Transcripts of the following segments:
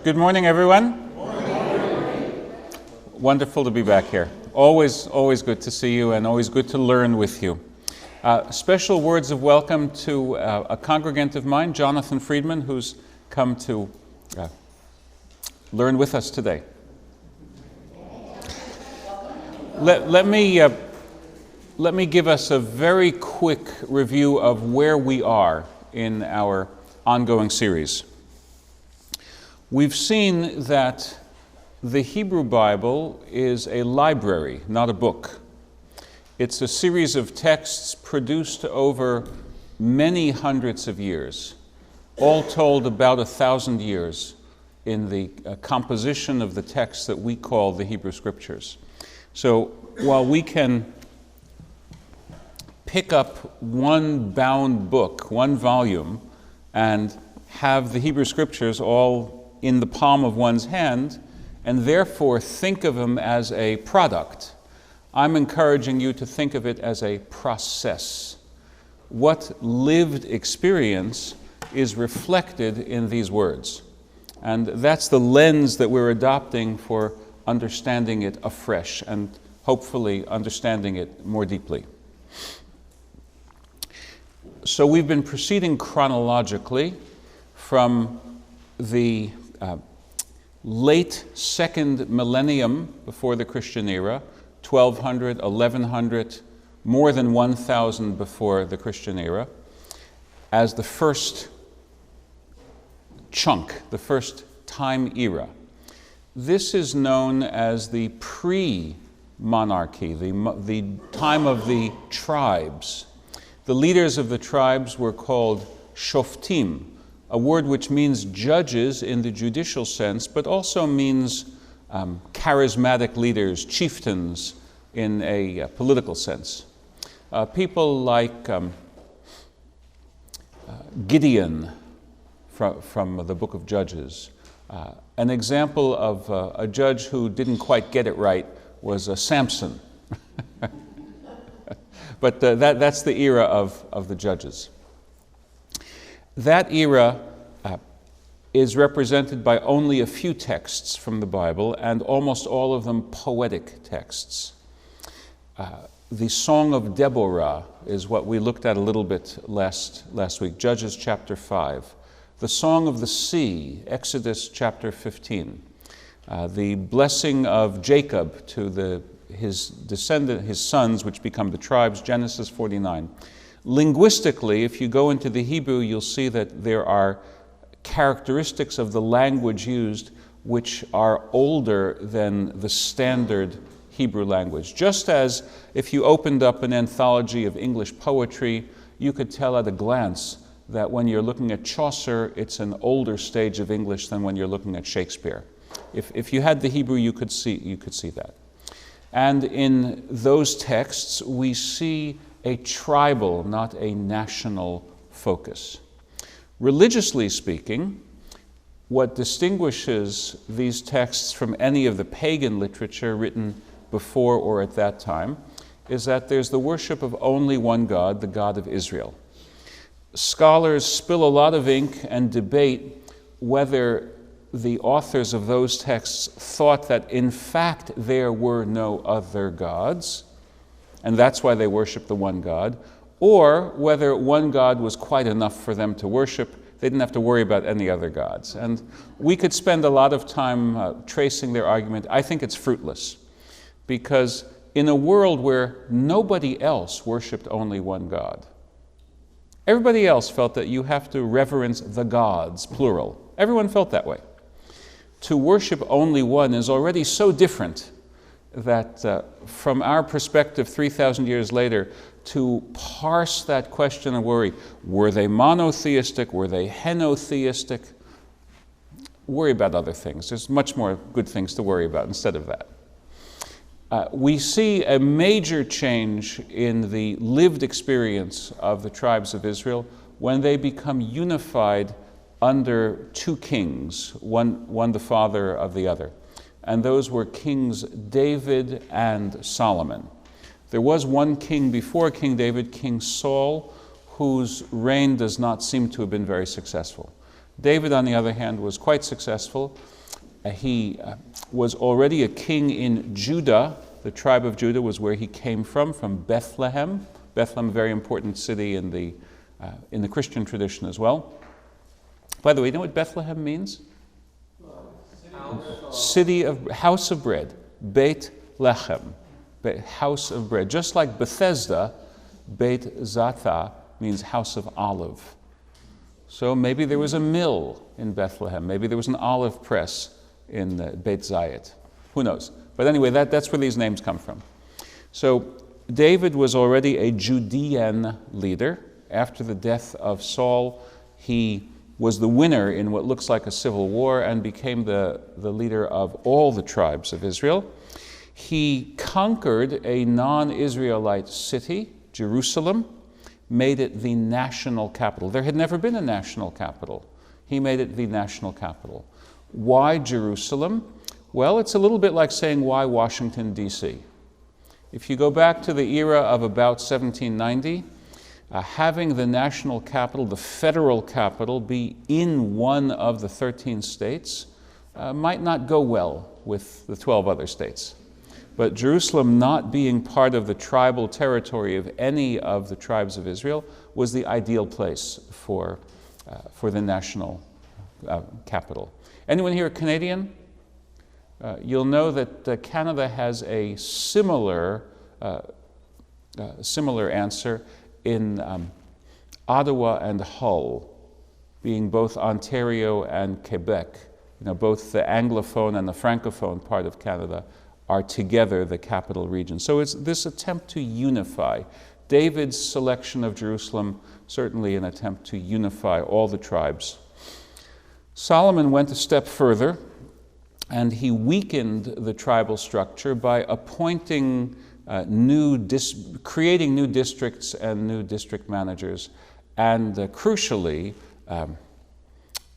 Good morning, everyone. Morning. Wonderful to be back here. Always good to see you and always good to learn with you. Special words of welcome to a congregant of mine, Jonathan Friedman, who's come to learn with us today. Let me give us a very quick review of where we are in our ongoing series. We've seen that the Hebrew Bible is a library, not a book. It's a series of texts produced over many hundreds of years, all told about 1,000 years in the composition of the texts that we call the Hebrew Scriptures. So while we can pick up one bound book, one volume, and have the Hebrew Scriptures all in the palm of one's hand, and therefore think of them as a product, I'm encouraging you to think of it as a process. What lived experience is reflected in these words. And that's the lens that we're adopting for understanding it afresh and hopefully understanding it more deeply. So we've been proceeding chronologically from the late second millennium before the Christian era, 1200, 1100, more than 1000 before the Christian era, as the first chunk, the first time era. This is known as the pre-monarchy, the time of the tribes. The leaders of the tribes were called shoftim, a word which means judges in the judicial sense, but also means charismatic leaders, chieftains in a political sense. People like Gideon from the book of Judges. An example of a judge who didn't quite get it right was Samson. But that's the era of the judges. That era is represented by only a few texts from the Bible, and almost all of them poetic texts. The Song of Deborah is what we looked at a little bit last week, Judges chapter 5. The Song of the Sea, Exodus chapter 15. The blessing of Jacob to his sons, which become the tribes, Genesis 49. Linguistically, if you go into the Hebrew, you'll see that there are characteristics of the language used which are older than the standard Hebrew language. Just as if you opened up an anthology of English poetry, you could tell at a glance that when you're looking at Chaucer, it's an older stage of English than when you're looking at Shakespeare. If you had the Hebrew, you could see that. And in those texts, we see a tribal, not a national focus. Religiously speaking, what distinguishes these texts from any of the pagan literature written before or at that time is that there's the worship of only one God, the God of Israel. Scholars spill a lot of ink and debate whether the authors of those texts thought that in fact there were no other gods, and that's why they worship the one God, or whether one God was quite enough for them to worship. They didn't have to worry about any other gods. And we could spend a lot of time tracing their argument. I think it's fruitless, because in a world where nobody else worshiped only one God, everybody else felt that you have to reverence the gods, plural. Everyone felt that way. To worship only one is already so different that from our perspective 3,000 years later, to parse that question and worry, were they monotheistic, were they henotheistic? Worry about other things. There's much more good things to worry about instead of that. We see a major change in the lived experience of the tribes of Israel when they become unified under two kings, one the father of the other. And those were Kings David and Solomon. There was one king before King David, King Saul, whose reign does not seem to have been very successful. David, on the other hand, was quite successful. He was already a king in Judah. The tribe of Judah was where he came from Bethlehem. Bethlehem, a very important city in the Christian tradition as well. By the way, you know what Bethlehem means? House of bread. Beit Lechem, house of bread. Just like Bethesda, Beit Zatha means house of olive. So maybe there was a mill in Bethlehem. Maybe there was an olive press in Beit Zayit. Who knows? But anyway, that's where these names come from. So David was already a Judean leader. After the death of Saul, he was the winner in what looks like a civil war and became the leader of all the tribes of Israel. He conquered a non-Israelite city, Jerusalem, made it the national capital. There had never been a national capital. He made it the national capital. Why Jerusalem? Well, it's a little bit like saying, why Washington, D.C.? If you go back to the era of about 1790, having the national capital, the federal capital, be in one of the 13 states might not go well with the 12 other states. But Jerusalem not being part of the tribal territory of any of the tribes of Israel was the ideal place for the national capital. Anyone here Canadian? You'll know that Canada has a similar answer in Ottawa and Hull, being both Ontario and Quebec. Both the Anglophone and the Francophone part of Canada are together the capital region. So it's this attempt to unify. David's selection of Jerusalem, certainly an attempt to unify all the tribes. Solomon went a step further, and he weakened the tribal structure by appointing creating new districts and new district managers, and crucially,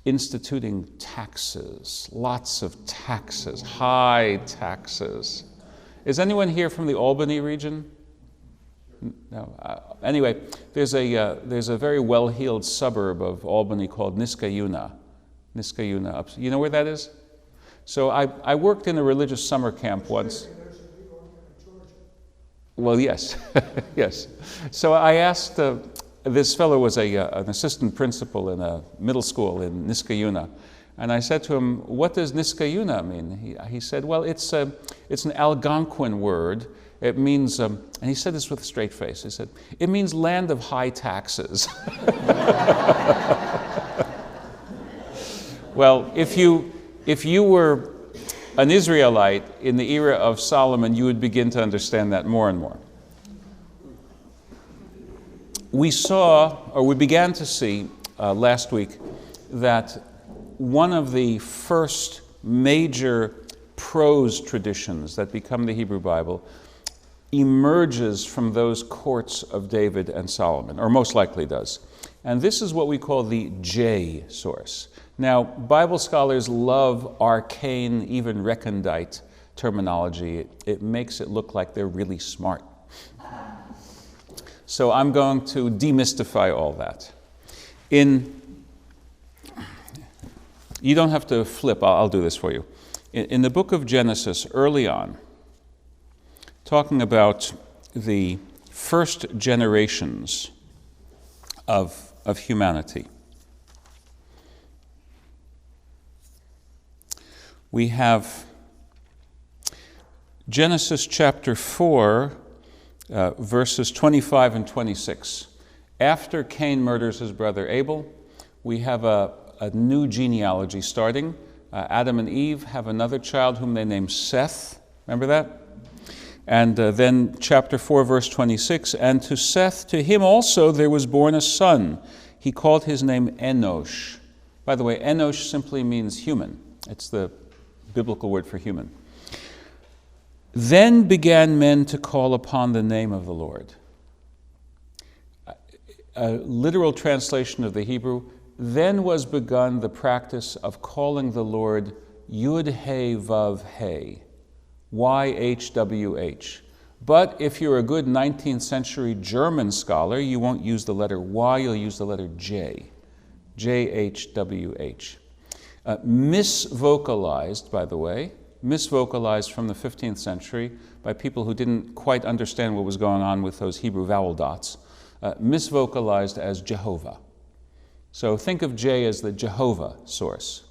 instituting taxes, lots of taxes, high taxes. Is anyone here from the Albany region? No. Anyway, there's a very well-heeled suburb of Albany called Niskayuna. Niskayuna. You know where that is? So I worked in a religious summer camp once. Well, yes, yes. So I asked. This fellow was an assistant principal in a middle school in Niskayuna. And I said to him, what does Niskayuna mean? He said, well, it's an Algonquin word. It means, and he said this with a straight face, he said, it means land of high taxes. Well, if you were an Israelite in the era of Solomon, you would begin to understand that more and more. We began to see last week that one of the first major prose traditions that become the Hebrew Bible emerges from those courts of David and Solomon, or most likely does. And this is what we call the J source. Now, Bible scholars love arcane, even recondite terminology. It makes it look like they're really smart. So I'm going to demystify all that. You don't have to flip, I'll do this for you. In the book of Genesis, early on, talking about the first generations of humanity, we have Genesis chapter 4, verses 25 and 26. After Cain murders his brother Abel, we have a new genealogy starting. Adam and Eve have another child whom they name Seth. Remember that? And then chapter 4, verse 26, and to Seth, to him also there was born a son. He called his name Enosh. By the way, Enosh simply means human. It's the biblical word for human. Then began men to call upon the name of the Lord. A literal translation of the Hebrew, then was begun the practice of calling the Lord Yud-He Vav-He, Y-H-W-H. But if you're a good 19th century German scholar, you won't use the letter Y, you'll use the letter J. JHWH. Misvocalized, by the way, misvocalized from the 15th century by people who didn't quite understand what was going on with those Hebrew vowel dots, misvocalized as Jehovah. So think of J as the Jehovah source,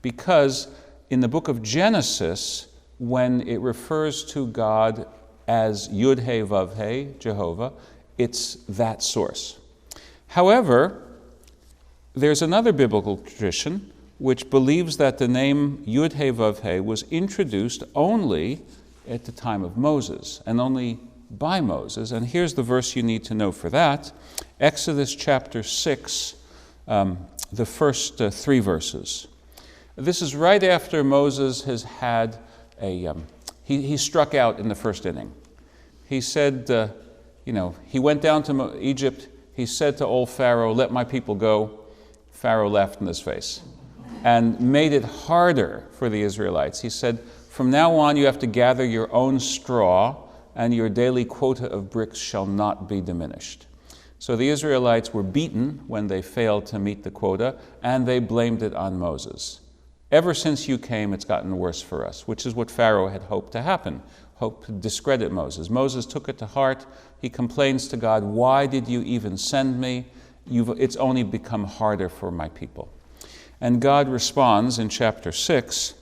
because in the book of Genesis, when it refers to God as Yud-He Vav-He, Jehovah, it's that source. However, there's another biblical tradition which believes that the name Yud-He Vav-He was introduced only at the time of Moses, and only by Moses. And here's the verse you need to know for that. Exodus chapter 6, the first 3 verses. This is right after Moses has had he struck out in the first inning. He said, he went down to Egypt. He said to old Pharaoh, "Let my people go." Pharaoh laughed in his face and made it harder for the Israelites. He said, "From now on you have to gather your own straw, and your daily quota of bricks shall not be diminished." So the Israelites were beaten when they failed to meet the quota, and they blamed it on Moses. Ever since you came, it's gotten worse for us, which is what Pharaoh had hoped to happen, hoped to discredit Moses. Moses took it to heart. He complains to God, "Why did you even send me? It's only become harder for my people." And God responds in chapter 6.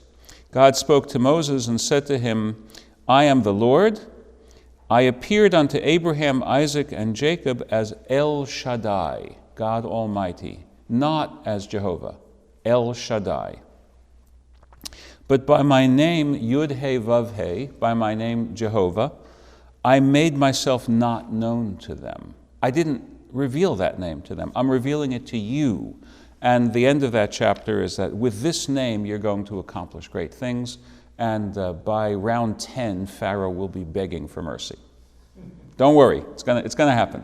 God spoke to Moses and said to him, "I am the Lord. I appeared unto Abraham, Isaac, and Jacob as El Shaddai, God Almighty, not as Jehovah, El Shaddai. But by my name Yud-He Vav-He, by my name Jehovah, I made myself not known to them." I didn't reveal that name to them. I'm revealing it to you. And the end of that chapter is that with this name you're going to accomplish great things. And by round 10, Pharaoh will be begging for mercy. Don't worry, it's going to happen.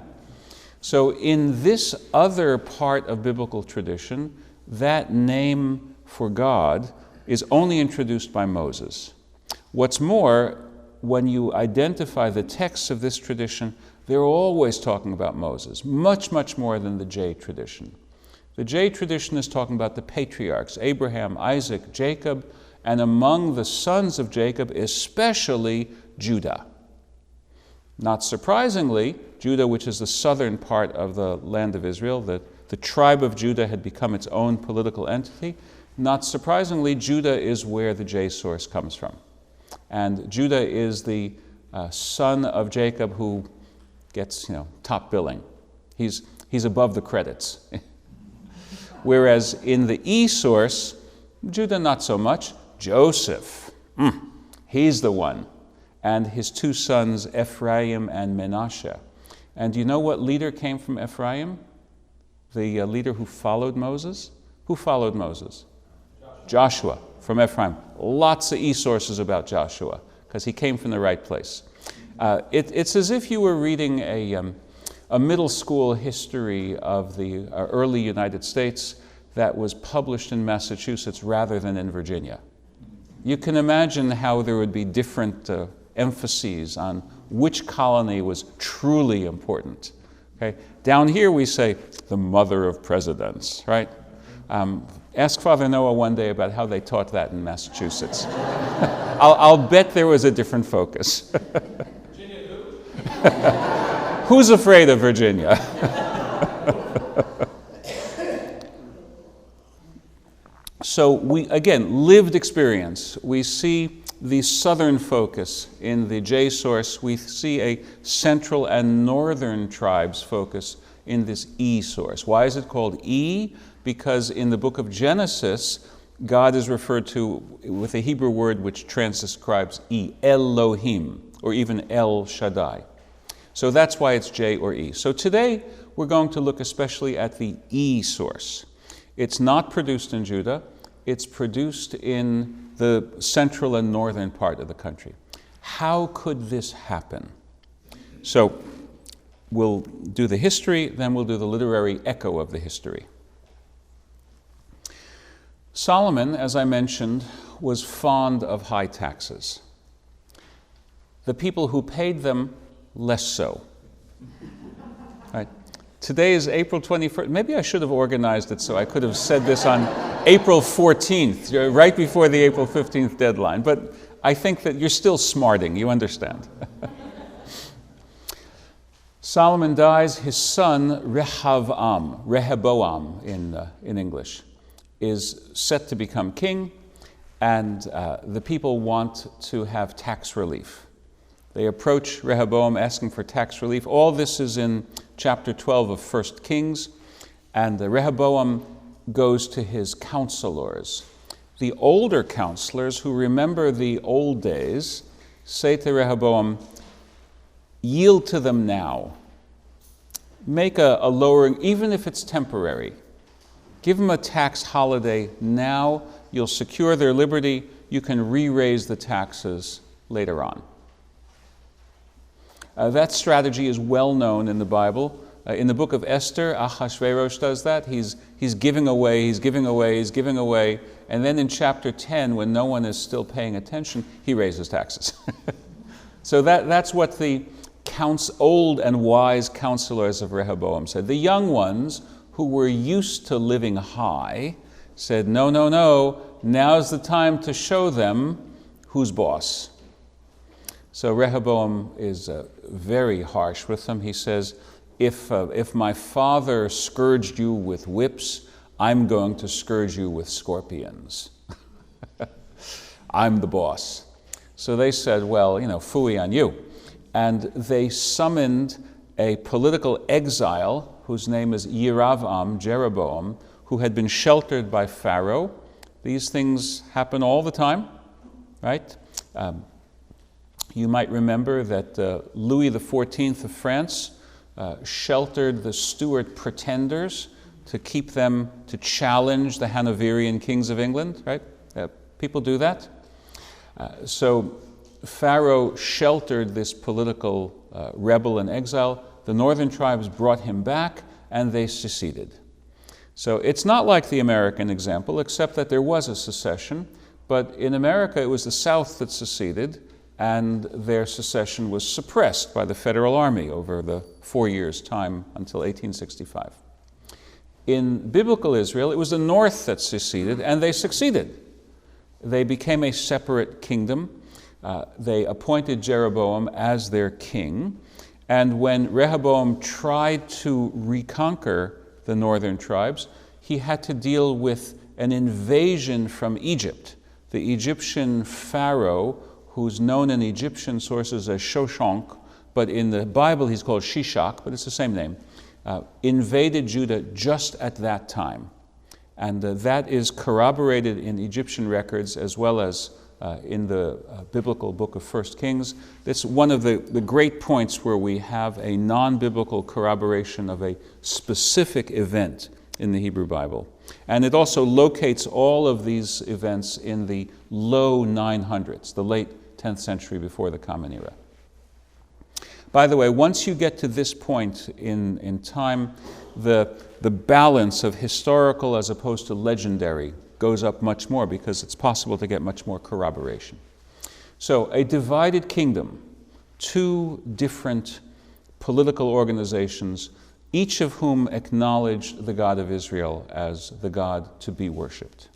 So in this other part of biblical tradition, that name for God is only introduced by Moses. What's more, when you identify the texts of this tradition, they're always talking about Moses, much, much more than the J tradition. The J tradition is talking about the patriarchs, Abraham, Isaac, Jacob, and among the sons of Jacob, especially Judah. Not surprisingly, Judah, which is the southern part of the land of Israel, the tribe of Judah had become its own political entity. Not surprisingly, Judah is where the J source comes from. And Judah is the son of Jacob who gets, top billing. He's above the credits. Whereas in the E source, Judah not so much. Joseph, he's the one. And his 2 sons, Ephraim and Manasseh. And do you know what leader came from Ephraim? The leader who followed Moses? Who followed Moses? Joshua from Ephraim. Lots of E sources about Joshua, because he came from the right place. It's as if you were reading a middle school history of the early United States that was published in Massachusetts rather than in Virginia. You can imagine how there would be different emphases on which colony was truly important. Okay? Down here we say, the mother of presidents, right? Ask Father Noah one day about how they taught that in Massachusetts. I'll bet there was a different focus. Virginia who? Who's afraid of Virginia? So lived experience. We see the southern focus in the J source. We see a central and northern tribes focus in this E source. Why is it called E? Because in the book of Genesis, God is referred to with a Hebrew word which transcribes E, Elohim, or even El Shaddai. So that's why it's J or E. So today we're going to look especially at the E source. It's not produced in Judah. It's produced in the central and northern part of the country. How could this happen? So we'll do the history, then we'll do the literary echo of the history. Solomon, as I mentioned, was fond of high taxes. The people who paid them, less so. Right? Today is April 21st. Maybe I should have organized it so I could have said this on April 14th, right before the April 15th deadline. But I think that you're still smarting, you understand. Solomon dies. His son Rehoboam in English, is set to become king, and the people want to have tax relief. They approach Rehoboam asking for tax relief. All this is in chapter 12 of 1 Kings, and Rehoboam goes to his counselors. The older counselors who remember the old days say to Rehoboam, yield to them now. Make a lowering, even if it's temporary. Give them a tax holiday now. You'll secure their liberty. You can re-raise the taxes later on. That strategy is well known in the Bible. In the book of Esther, Ahasuerus does that. He's giving away, and then in chapter 10, when no one is still paying attention, he raises taxes. So that's what the old and wise counselors of Rehoboam said. The young ones who were used to living high said, no, now's the time to show them who's boss. So Rehoboam is very harsh with them. He says, if my father scourged you with whips, I'm going to scourge you with scorpions. I'm the boss. So they said, well, phooey on you. And they summoned a political exile whose name is Jeroboam, who had been sheltered by Pharaoh. These things happen all the time, right? You might remember that Louis XIV of France sheltered the Stuart pretenders to keep them to challenge the Hanoverian kings of England, right? People do that. So Pharaoh sheltered this political rebel in exile. The northern tribes brought him back, and they seceded. So it's not like the American example, except that there was a secession, but in America it was the South that seceded, and their secession was suppressed by the Federal Army over the 4 years' time until 1865. In biblical Israel, it was the North that seceded, and they succeeded. They became a separate kingdom. They appointed Jeroboam as their king, and when Rehoboam tried to reconquer the northern tribes, he had to deal with an invasion from Egypt. The Egyptian pharaoh, who's known in Egyptian sources as Shoshank, but in the Bible he's called Shishak, but it's the same name, invaded Judah just at that time. And that is corroborated in Egyptian records as well as in the biblical book of 1 Kings. That's one of the great points where we have a non-biblical corroboration of a specific event in the Hebrew Bible. And it also locates all of these events in the low 900s, the late 10th century before the Common Era. By the way, once you get to this point in time, the balance of historical as opposed to legendary goes up much more because it's possible to get much more corroboration. So a divided kingdom, two different political organizations, each of whom acknowledged the God of Israel as the God to be worshipped.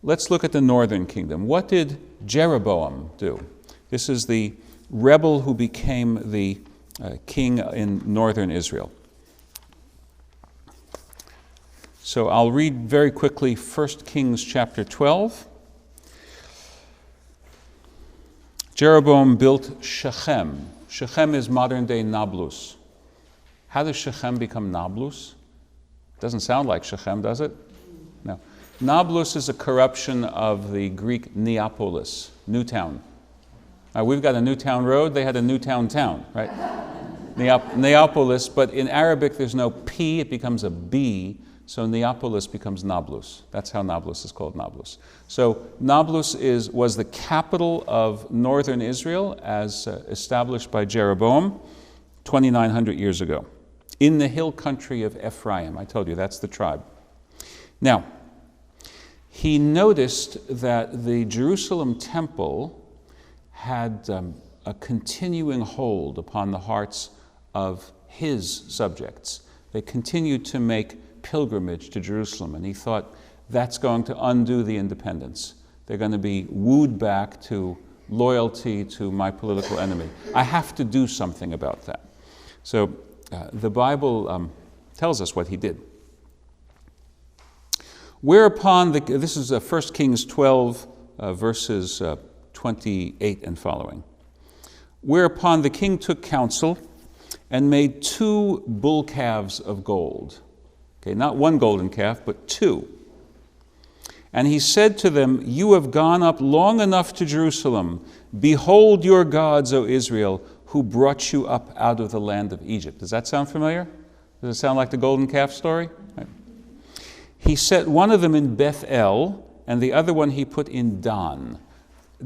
Let's look at the northern kingdom. What did Jeroboam do? This is the rebel who became the king in northern Israel. So I'll read very quickly 1 Kings chapter 12. Jeroboam built Shechem. Shechem is modern-day Nablus. How does Shechem become Nablus? Doesn't sound like Shechem, does it? No. Nablus is a corruption of the Greek Neapolis, new town. We've got a new town road, they had a new town, right? Neapolis, but in Arabic there's no P, it becomes a B, so Neapolis becomes Nablus. That's how Nablus is called Nablus. So Nablus was the capital of northern Israel as established by Jeroboam 2,900 years ago in the hill country of Ephraim. I told you, that's the tribe. Now, he noticed that the Jerusalem temple had a continuing hold upon the hearts of his subjects. they continued to make pilgrimage to Jerusalem, and he thought that's going to undo the independence. They're going to be wooed back to loyalty to my political enemy. I have to do something about that. So the Bible tells us what he did. Whereupon, this is 1 Kings 12, verses 28 and following. Whereupon the king took counsel and made 2 bull calves of gold. Okay, not 1 golden calf, but 2. And he said to them, "You have gone up long enough to Jerusalem. Behold your gods, O Israel, who brought you up out of the land of Egypt." Does that sound familiar? Does it sound like the golden calf story? Right. He set one of them in Bethel, and the other one he put in Dan.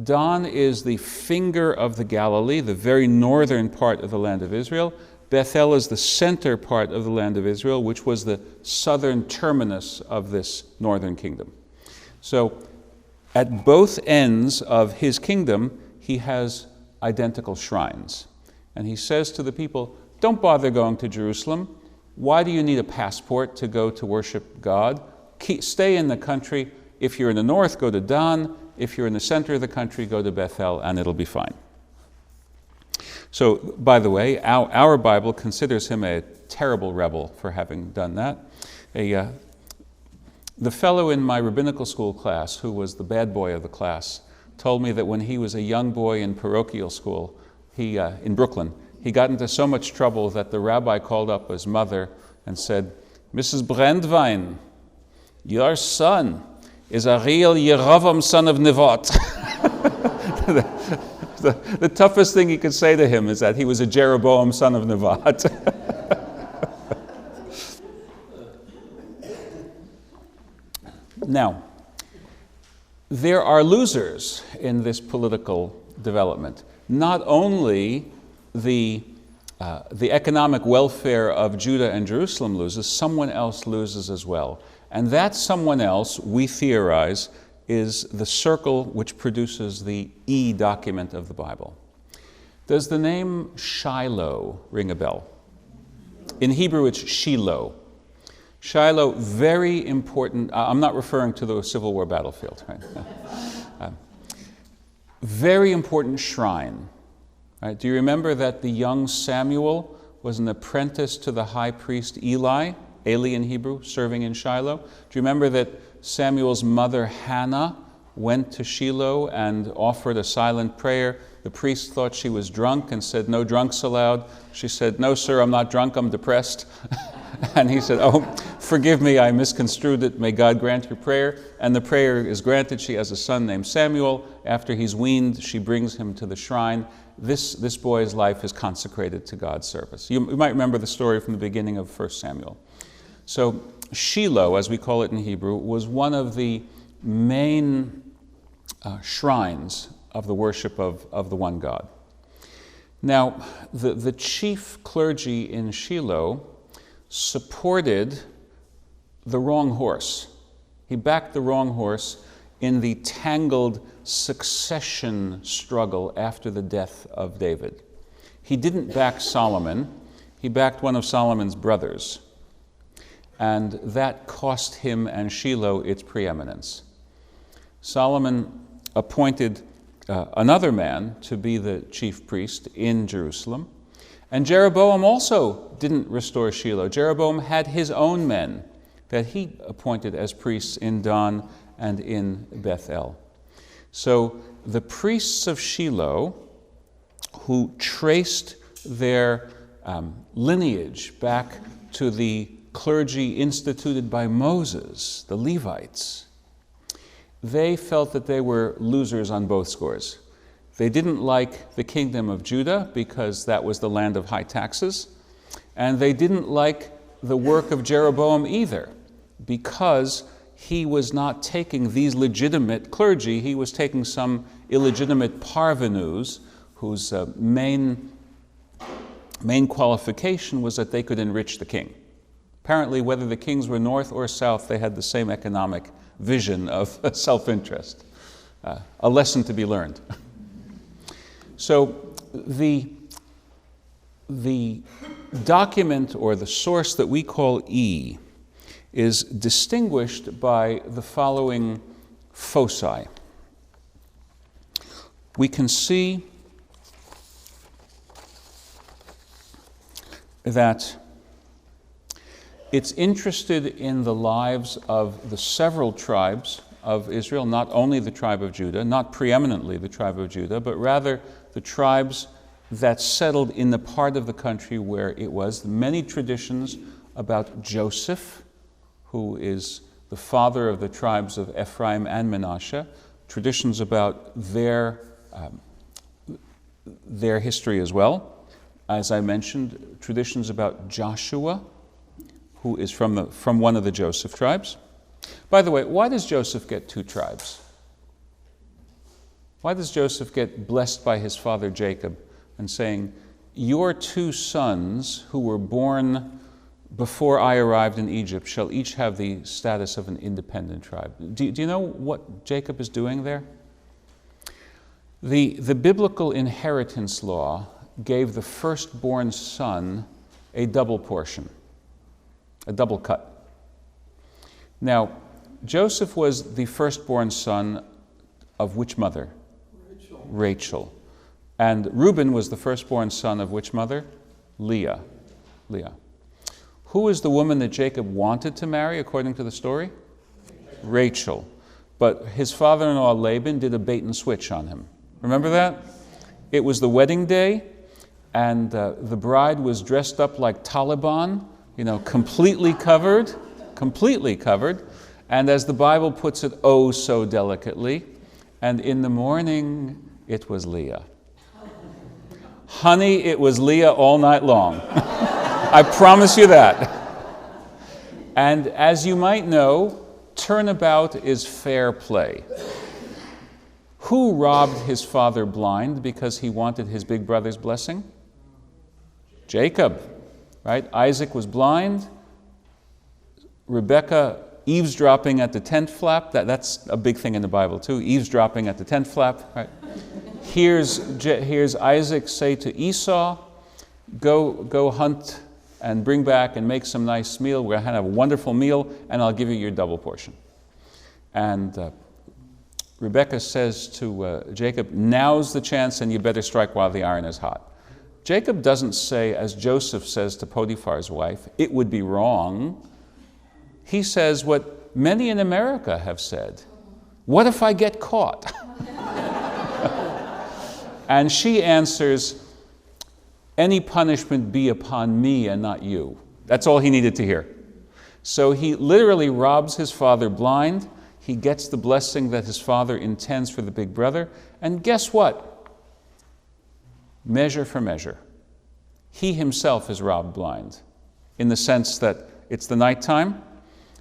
Dan is the finger of the Galilee, the very northern part of the land of Israel. Bethel is the center part of the land of Israel, which was the southern terminus of this northern kingdom. So at both ends of his kingdom, he has identical shrines. And he says to the people, don't bother going to Jerusalem. Why do you need a passport to go to worship God? Stay in the country. If you're in the north, go to Dan. If you're in the center of the country, go to Bethel, and it'll be fine. So, by the way, our Bible considers him a terrible rebel for having done that. The fellow in my rabbinical school class, who was the bad boy of the class, told me that when he was a young boy in parochial school in Brooklyn, he got into so much trouble that the rabbi called up his mother and said, "Mrs. Brandwein, your son is a real Yerovam son of Nevat." The toughest thing he could say to him is that he was a Jeroboam son of Nevat. Now, there are losers in this political development. Not only the economic welfare of Judah and Jerusalem loses, someone else loses as well. And that someone else, we theorize, is the circle which produces the E document of the Bible. Does the name Shiloh ring a bell? In Hebrew, it's Shiloh. Shiloh, very important. I'm not referring to the Civil War battlefield, right? Very important shrine. Right? Do you remember that the young Samuel was an apprentice to the high priest Eli in Hebrew, serving in Shiloh? Do you remember that Samuel's mother Hannah went to Shiloh and offered a silent prayer? The priest thought she was drunk and said, "No drunks allowed." She said, "No, sir, I'm not drunk, I'm depressed." And he said, "Oh, forgive me, I misconstrued it. May God grant your prayer." And the prayer is granted. She has a son named Samuel. After he's weaned, she brings him to the shrine. This boy's life is consecrated to God's service. You might remember the story from the beginning of 1 Samuel. So Shiloh, as we call it in Hebrew, was one of the main shrines of the worship of the one God. Now, the chief clergy in Shiloh supported the wrong horse. He backed the wrong horse in the tangled succession struggle after the death of David. He didn't back Solomon, he backed one of Solomon's brothers. And that cost him and Shiloh its preeminence. Solomon appointed another man to be the chief priest in Jerusalem. And Jeroboam also didn't restore Shiloh. Jeroboam had his own men that he appointed as priests in Dan and in Bethel. So the priests of Shiloh, who traced their lineage back to the clergy instituted by Moses, the Levites, they felt that they were losers on both scores. They didn't like the kingdom of Judah because that was the land of high taxes, and they didn't like the work of Jeroboam either because he was not taking these legitimate clergy, he was taking some illegitimate parvenus whose main qualification was that they could enrich the king. Apparently, whether the kings were north or south, they had the same economic vision of self-interest. A lesson to be learned. So the document, or the source that we call E, is distinguished by the following foci. We can see that it's interested in the lives of the several tribes of Israel, not only the tribe of Judah, not preeminently the tribe of Judah, but rather the tribes that settled in the part of the country where it was. Many traditions about Joseph, who is the father of the tribes of Ephraim and Manasseh, traditions about their history as well. As I mentioned, traditions about Joshua, who is from one of the Joseph tribes. By the way, why does Joseph get two tribes? Why does Joseph get blessed by his father Jacob and saying, your two sons who were born before I arrived in Egypt shall each have the status of an independent tribe? Do you know what Jacob is doing there? The biblical inheritance law gave the firstborn son a double portion, a double cut. Now, Joseph was the firstborn son of which mother? Rachel. And Reuben was the firstborn son of which mother? Leah. Who is the woman that Jacob wanted to marry, according to the story? Rachel. But his father-in-law Laban did a bait and switch on him. Remember that? It was the wedding day, and the bride was dressed up like Taliban, completely covered. And as the Bible puts it, oh so delicately, and in the morning it was Leah. Honey, it was Leah all night long. I promise you that. And as you might know, turnabout is fair play. Who robbed his father blind because he wanted his big brother's blessing? Jacob, right? Isaac was blind. Rebekah eavesdropping at the tent flap. That's a big thing in the Bible too, eavesdropping at the tent flap, right? Here's Isaac say to Esau, go hunt and bring back and make some nice meal. We're going to have a wonderful meal, and I'll give you your double portion. And Rebekah says to Jacob, now's the chance, and you better strike while the iron is hot. Jacob doesn't say, as Joseph says to Potiphar's wife, it would be wrong. He says what many in America have said, what if I get caught? And she answers, any punishment be upon me and not you. That's all he needed to hear. So he literally robs his father blind. He gets the blessing that his father intends for the big brother. And guess what? Measure for measure. He himself is robbed blind, in the sense that it's the nighttime.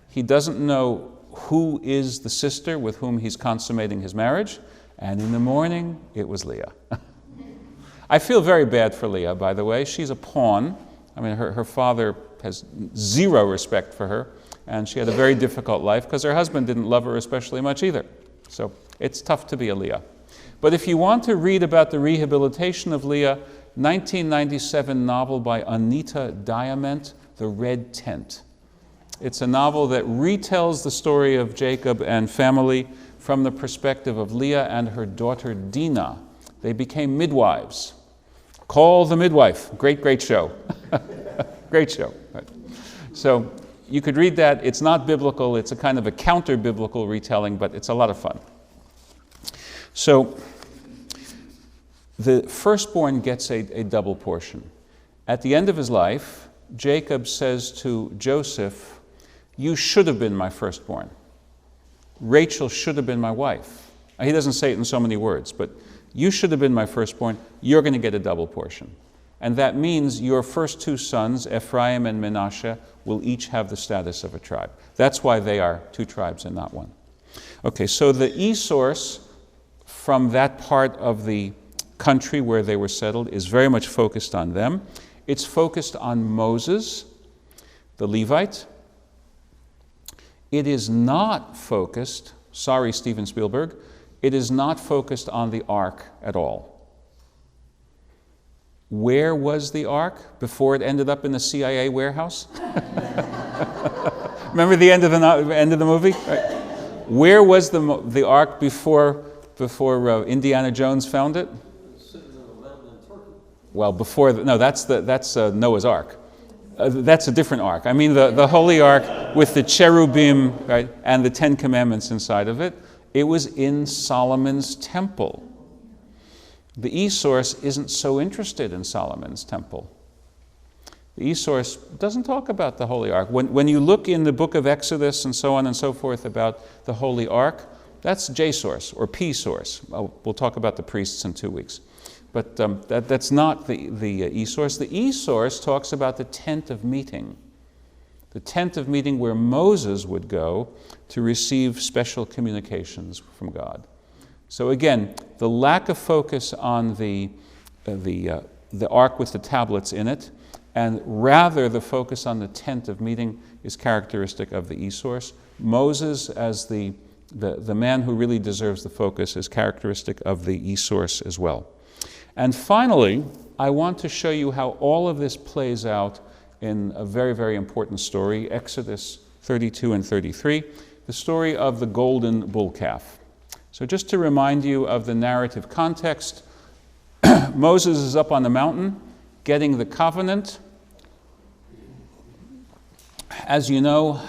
He doesn't know who is the sister with whom he's consummating his marriage. And in the morning, it was Leah. I feel very bad for Leah, by the way. She's a pawn. I mean, her father has zero respect for her, and she had a very difficult life because her husband didn't love her especially much either. So it's tough to be a Leah. But if you want to read about the rehabilitation of Leah, 1997 novel by Anita Diamant, The Red Tent. It's a novel that retells the story of Jacob and family from the perspective of Leah and her daughter Dinah. They became midwives. Call the Midwife. Great show. Great show. Right. So you could read that. It's not biblical. It's a kind of a counter-biblical retelling, but it's a lot of fun. So the firstborn gets a double portion. At the end of his life, Jacob says to Joseph, you should have been my firstborn. Rachel should have been my wife. Now, he doesn't say it in so many words, but you should have been my firstborn. You're going to get a double portion. And that means your first two sons, Ephraim and Manasseh, will each have the status of a tribe. That's why they are two tribes and not one. Okay, so the e-source from that part of the country where they were settled is very much focused on them. It's focused on Moses, the Levite. It is not focused, sorry Steven Spielberg, it is not focused on the ark at all. Where was the ark before it ended up in the CIA warehouse? Remember the end of the movie? Right. Where was the ark before Indiana Jones found it? Well, that's Noah's Ark. That's a different ark. I mean the Holy Ark with the cherubim, right, and the Ten Commandments inside of it. It was in Solomon's temple. The eSource isn't so interested in Solomon's temple. The eSource doesn't talk about the Holy Ark. When you look in the book of Exodus and so on and so forth about the Holy Ark, that's JSource or PSource. We'll talk about the priests in 2 weeks. But that's not the eSource. The eSource talks about the tent of meeting. The tent of meeting where Moses would go to receive special communications from God. So again, the lack of focus on the ark with the tablets in it, and rather the focus on the tent of meeting is characteristic of the eSource. Moses, as the man who really deserves the focus, is characteristic of the eSource as well. And finally, I want to show you how all of this plays out in a very, very important story, Exodus 32 and 33, the story of the golden bull calf. So just to remind you of the narrative context, Moses is up on the mountain getting the covenant. As you know,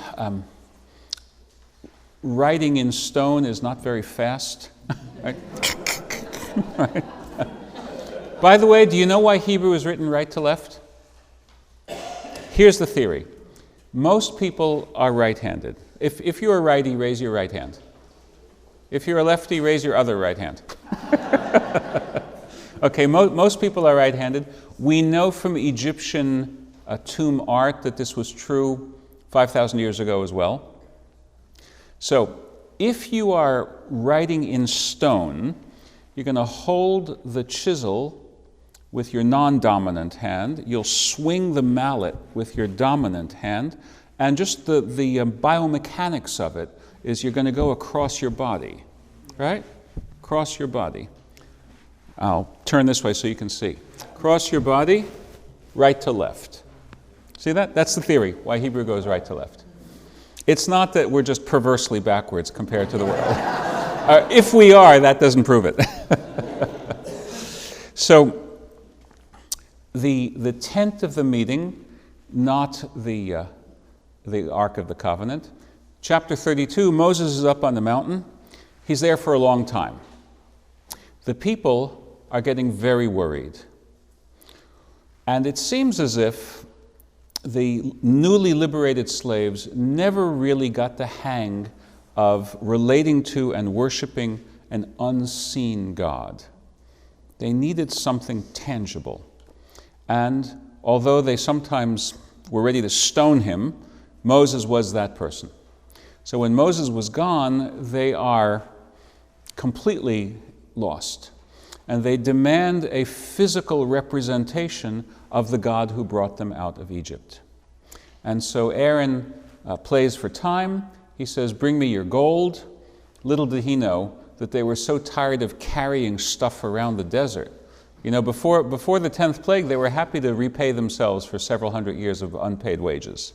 writing in stone is not very fast. Right? Right. By the way, do you know why Hebrew is written right to left? Here's the theory. Most people are right-handed. If you're a righty, raise your right hand. If you're a lefty, raise your other right hand. Okay, most people are right-handed. We know from Egyptian tomb art that this was true 5,000 years ago as well. So if you are writing in stone, you're going to hold the chisel with your non-dominant hand. You'll swing the mallet with your dominant hand. And just the biomechanics of it is you're going to go across your body, right? Across your body. I'll turn this way so you can see. Cross your body, right to left. See that? That's the theory, why Hebrew goes right to left. It's not that we're just perversely backwards compared to the world. If we are, that doesn't prove it. So, the tent of the meeting, not the Ark of the Covenant. Chapter 32, Moses is up on the mountain. He's there for a long time. The people are getting very worried. And it seems as if the newly liberated slaves never really got the hang of relating to and worshiping an unseen God. They needed something tangible. And although they sometimes were ready to stone him, Moses was that person. So when Moses was gone, they are completely lost. And they demand a physical representation of the God who brought them out of Egypt. And so Aaron plays for time. He says, "Bring me your gold." Little did he know that they were so tired of carrying stuff around the desert. You know, before the 10th plague, they were happy to repay themselves for several hundred years of unpaid wages.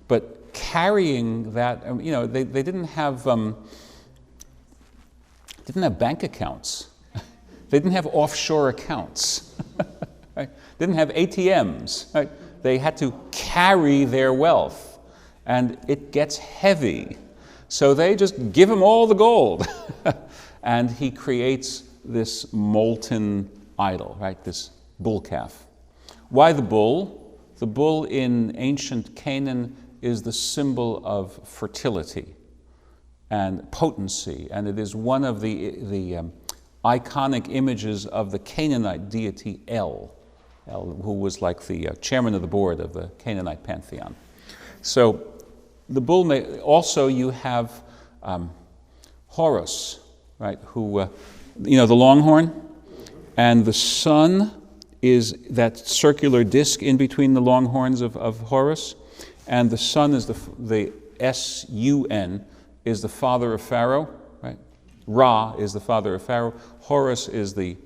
But carrying that, you know, they didn't have bank accounts. They didn't have offshore accounts. Right? Didn't have ATMs. Right? They had to carry their wealth, and it gets heavy. So they just give him all the gold. And he creates this molten idol, right? This bull calf. Why the bull? The bull in ancient Canaan is the symbol of fertility and potency, and it is one of the iconic images of the Canaanite deity El, who was like the chairman of the board of the Canaanite pantheon. So the bull also you have Horus, right? Who the longhorn. And the sun is that circular disc in between the long horns of Horus. And the sun is the S-U-N, is the father of Pharaoh, right? Ra is the father of Pharaoh. Horus is the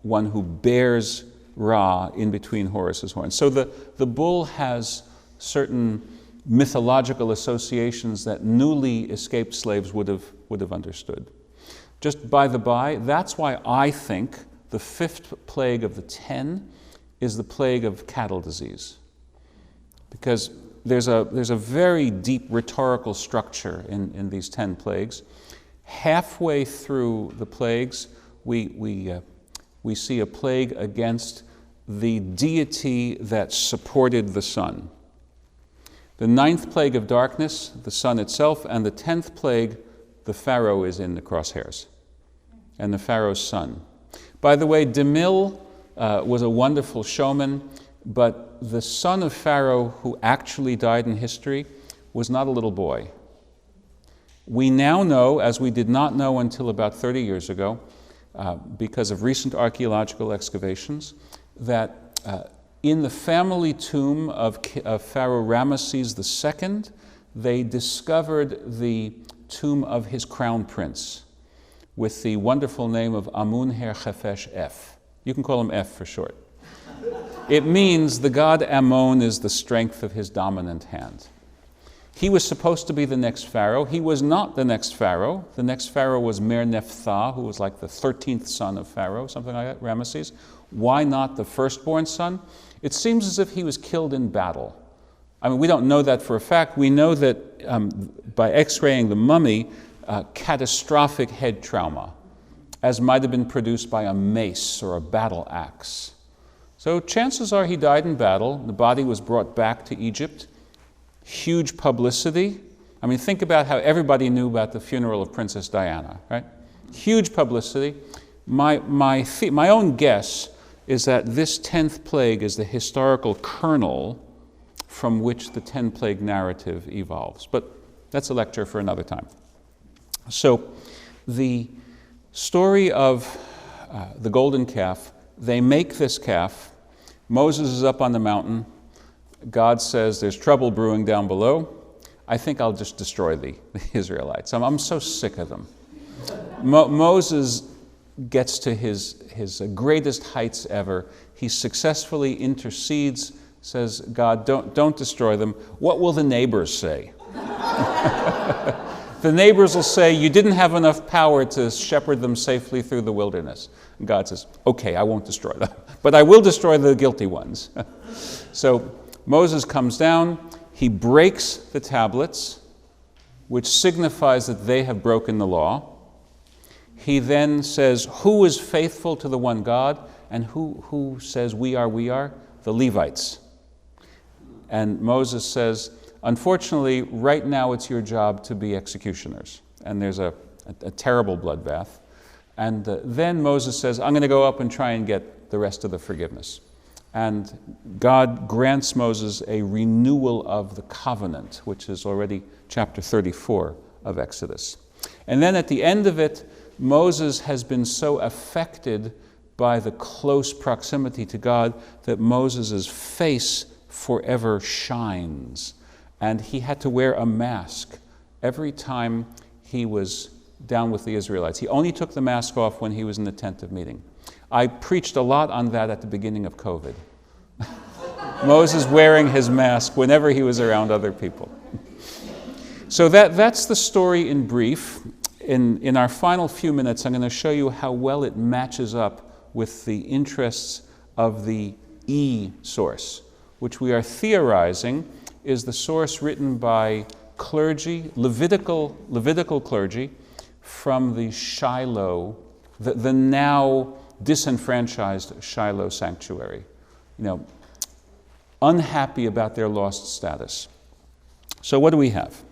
one who bears Ra in between Horus's horns. So the bull has certain mythological associations that newly escaped slaves would have understood. Just by the by, that's why I think the fifth plague of the 10 is the plague of cattle disease. Because there's a very deep rhetorical structure in these 10 plagues. Halfway through the plagues, we see a plague against the deity that supported the sun. The 9th plague of darkness, the sun itself, and the 10th plague, the Pharaoh is in the crosshairs, and the Pharaoh's son. By the way, DeMille was a wonderful showman, but the son of Pharaoh who actually died in history was not a little boy. We now know, as we did not know until about 30 years ago, because of recent archaeological excavations, that in the family tomb of Pharaoh Ramesses II, they discovered the tomb of his crown prince with the wonderful name of Amun-Her-Chefesh F. You can call him F for short. It means the god Ammon is the strength of his dominant hand. He was supposed to be the next pharaoh. He was not the next pharaoh. The next pharaoh was Mer-Nephthah, who was like the 13th son of Pharaoh, something like that, Ramesses. Why not the firstborn son? It seems as if he was killed in battle. I mean, we don't know that for a fact. We know that by x-raying the mummy, catastrophic head trauma, as might have been produced by a mace or a battle axe. So chances are he died in battle. The body was brought back to Egypt. Huge publicity. I mean, think about how everybody knew about the funeral of Princess Diana, right? Huge publicity. My own guess is that this 10th plague is the historical kernel from which the 10-plague narrative evolves. But that's a lecture for another time. So the story of the golden calf, they make this calf. Moses is up on the mountain. God says, there's trouble brewing down below. I think I'll just destroy the Israelites. I'm so sick of them. Moses gets to his greatest heights ever. He successfully intercedes, says, God, don't destroy them. What will the neighbors say? The neighbors will say, you didn't have enough power to shepherd them safely through the wilderness. And God says, okay, I won't destroy them, but I will destroy the guilty ones. So Moses comes down, he breaks the tablets, which signifies that they have broken the law. He then says, who is faithful to the one God? And who says, we are? The Levites. And Moses says, unfortunately, right now it's your job to be executioners. And there's a terrible bloodbath. And then Moses says, I'm going to go up and try and get the rest of the forgiveness. And God grants Moses a renewal of the covenant, which is already chapter 34 of Exodus. And then at the end of it, Moses has been so affected by the close proximity to God that Moses' face forever shines. And he had to wear a mask every time he was down with the Israelites. He only took the mask off when he was in the tent of meeting. I preached a lot on that at the beginning of COVID. Moses wearing his mask whenever he was around other people. So that's the story in brief. In our final few minutes, I'm going to show you how well it matches up with the interests of the E source, which we are theorizing is the source written by clergy, Levitical clergy, from the Shiloh, the now disenfranchised Shiloh sanctuary. Unhappy about their lost status. So what do we have?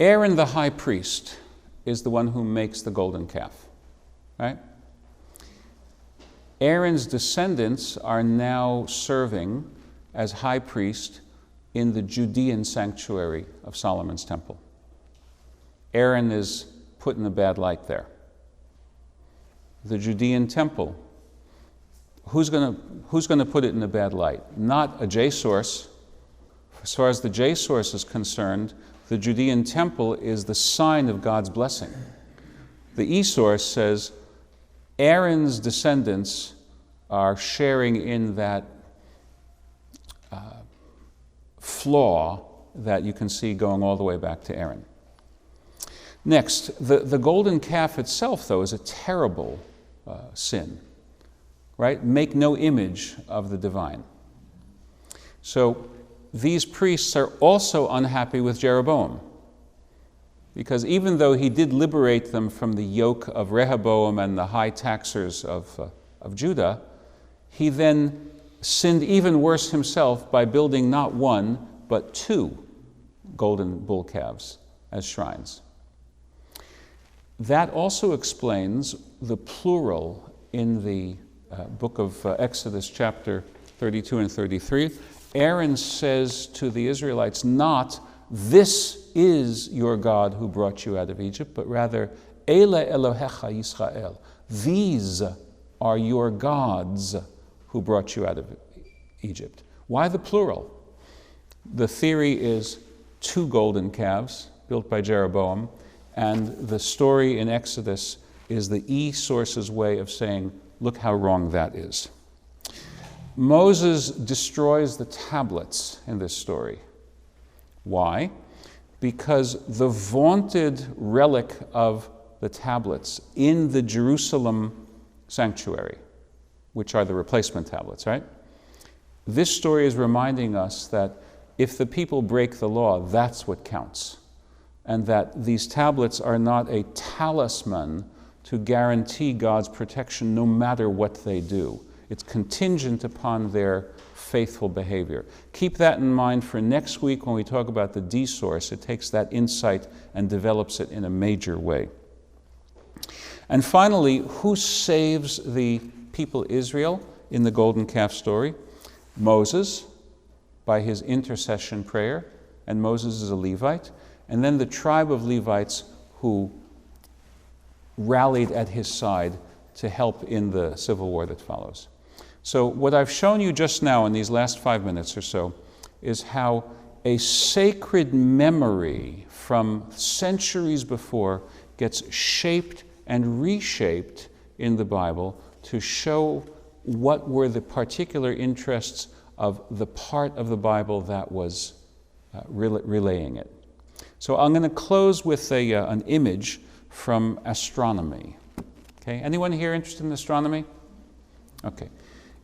Aaron the high priest is the one who makes the golden calf, right? Aaron's descendants are now serving as high priest in the Judean sanctuary of Solomon's temple. Aaron is put in a bad light there. the Judean temple. Who's going to put it in a bad light? Not a J source. As far as the J source is concerned, the Judean temple is the sign of God's blessing. The E source says Aaron's descendants are sharing in that flaw that you can see going all the way back to Aaron. Next, the golden calf itself, though, is a terrible sin, right? Make no image of the divine. So these priests are also unhappy with Jeroboam, because even though he did liberate them from the yoke of Rehoboam and the high taxers of Judah, he then sinned even worse himself by building not one, but 2 golden bull calves as shrines. That also explains the plural in the book of Exodus chapter 32 and 33. Aaron says to the Israelites, not, "This is your God who brought you out of Egypt," but rather, "Ele Elohecha Yisrael." These are your gods who brought you out of Egypt. Why the plural? The theory is 2 golden calves built by Jeroboam, and the story in Exodus is the E source's way of saying, look how wrong that is. Moses destroys the tablets in this story. Why? Because the vaunted relic of the tablets in the Jerusalem sanctuary, which are the replacement tablets, right? This story is reminding us that if the people break the law, that's what counts. And that these tablets are not a talisman to guarantee God's protection no matter what they do. It's contingent upon their faithful behavior. Keep that in mind for next week when we talk about the D source. It takes that insight and develops it in a major way. And finally, who saves the people Israel in the golden calf story? Moses, by his intercession prayer, and Moses is a Levite, and then the tribe of Levites who rallied at his side to help in the civil war that follows. So what I've shown you just now in these last 5 minutes or so is how a sacred memory from centuries before gets shaped and reshaped in the Bible to show what were the particular interests of the part of the Bible that was relaying it. So I'm going to close with an image from astronomy. Okay, anyone here interested in astronomy? Okay.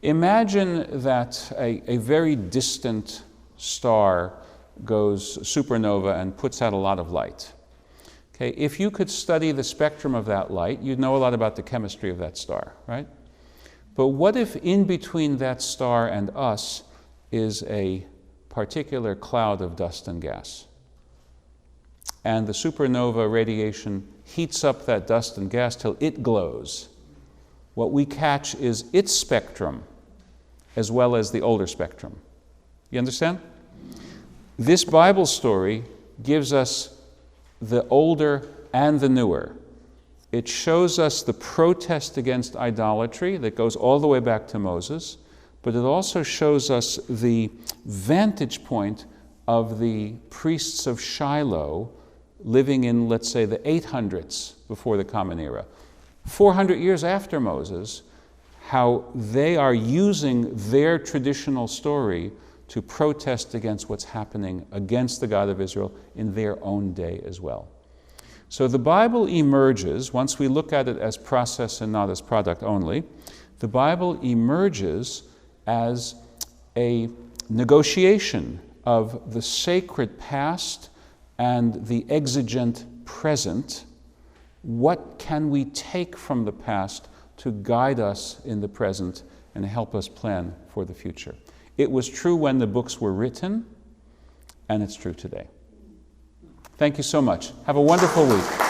Imagine that a very distant star goes supernova and puts out a lot of light. Okay, if you could study the spectrum of that light, you'd know a lot about the chemistry of that star, right? But what if in between that star and us is a particular cloud of dust and gas? And the supernova radiation heats up that dust and gas till it glows. What we catch is its spectrum as well as the older spectrum. You understand? This Bible story gives us the older and the newer. It shows us the protest against idolatry that goes all the way back to Moses, but it also shows us the vantage point of the priests of Shiloh living in, let's say, the 800s before the Common Era. 400 years after Moses, how they are using their traditional story to protest against what's happening against the God of Israel in their own day as well. So the Bible emerges, once we look at it as process and not as product only, the Bible emerges as a negotiation of the sacred past and the exigent present. What can we take from the past to guide us in the present and help us plan for the future? It was true when the books were written, and it's true today. Thank you so much. Have a wonderful week.